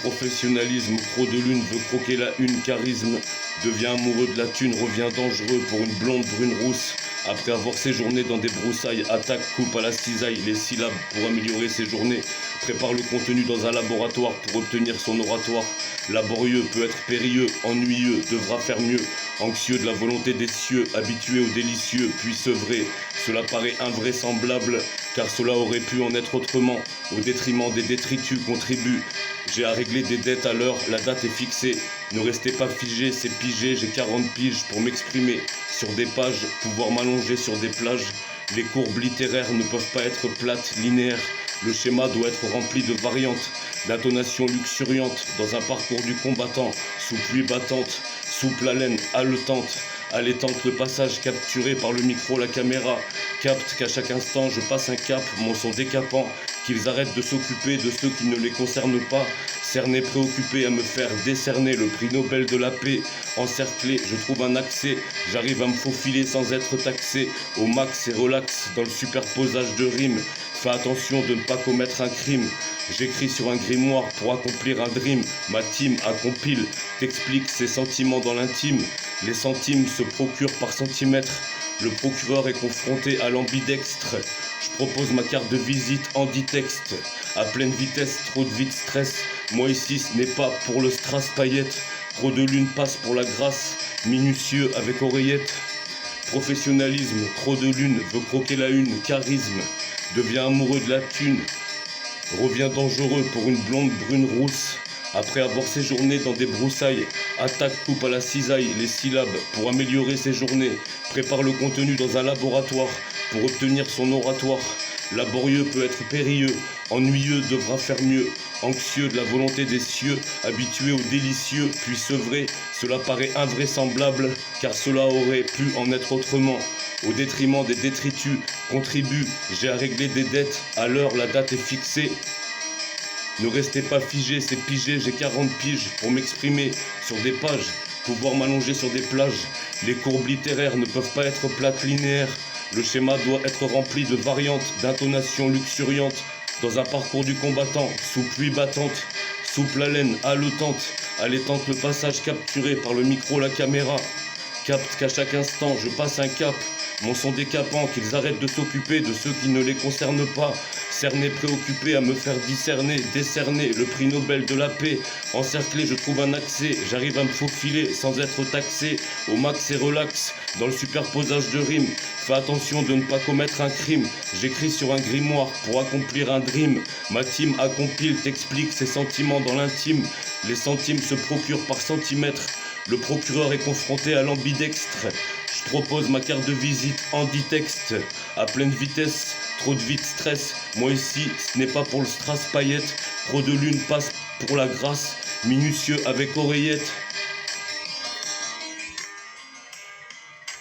Professionnalisme, trop de lune, veut croquer la une, charisme. Devient amoureux de la thune, revient dangereux pour une blonde brune rousse. Après avoir séjourné dans des broussailles, attaque, coupe à la cisaille les syllabes pour améliorer ses journées. Prépare le contenu dans un laboratoire pour obtenir son oratoire. Laborieux, peut être périlleux, ennuyeux, devra faire mieux. Anxieux de la volonté des cieux, habitué au délicieux, puis sevré. Cela paraît invraisemblable, car cela aurait pu en être autrement. Au détriment des détritus contribue. J'ai à régler des dettes à l'heure, la date est fixée. Ne restez pas figé, c'est pigé, j'ai 40 piges pour m'exprimer. Sur des pages, pouvoir m'allonger sur des plages. Les courbes littéraires ne peuvent pas être plates, linéaires. Le schéma doit être rempli de variantes, d'intonations luxuriantes, dans un parcours du combattant, sous pluie battante, souple haleine, haletante, allaitante le passage capturé par le micro, la caméra, capte qu'à chaque instant je passe un cap, mon son décapant, qu'ils arrêtent de s'occuper de ceux qui ne les concernent pas, cernés préoccupés à me faire décerner le prix Nobel de la paix, encerclé, je trouve un accès, j'arrive à me faufiler sans être taxé, au max et relax dans le superposage de rimes, fais attention de ne pas commettre un crime, j'écris sur un grimoire pour accomplir un dream, ma team accompile, t'explique ses sentiments dans l'intime, les centimes se procurent par centimètre, le procureur est confronté à l'ambidextre, je propose ma carte de visite en 10 textes, à pleine vitesse, trop de vite stress, moi ici ce n'est pas pour le strass paillette, trop de lune passe pour la grâce, minutieux avec oreillette, professionnalisme, trop de lune, veut croquer la une, charisme, devient amoureux de la thune, revient dangereux pour une blonde brune rousse, après avoir séjourné dans des broussailles, attaque, coupe à la cisaille les syllabes pour améliorer ses journées, prépare le contenu dans un laboratoire pour obtenir son oratoire. Laborieux peut être périlleux, ennuyeux devra faire mieux, anxieux de la volonté des cieux, habitué au délicieux, puis sevré, cela paraît invraisemblable, car cela aurait pu en être autrement. Au détriment des détritus, contribue, j'ai à régler des dettes, à l'heure la date est fixée. Ne restez pas figé, c'est pigé, j'ai 40 piges pour m'exprimer sur des pages, pouvoir m'allonger sur des plages. Les courbes littéraires ne peuvent pas être plates linéaires. Le schéma doit être rempli de variantes, d'intonations luxuriantes, dans un parcours du combattant, sous pluie battante, souple haleine, haletante, allaitante le passage capturé par le micro, la caméra, capte qu'à chaque instant je passe un cap, mon son décapant, qu'ils arrêtent de s'occuper de ceux qui ne les concernent pas, cernés préoccupés à me faire discerner, décerner le prix Nobel de la paix, encerclé je trouve un accès, j'arrive à me faufiler sans être taxé, au max et relax, dans le superposage de rimes, fais attention de ne pas commettre un crime, j'écris sur un grimoire pour accomplir un dream, ma team accompile, t'explique ses sentiments dans l'intime, les centimes se procurent par centimètre, le procureur est confronté à l'ambidextre. Je propose ma carte de visite en 10 textes, à pleine vitesse, trop de vite stress. Moi ici, ce n'est pas pour le strass paillette, trop de lune passe pour la grâce, minutieux avec oreillette.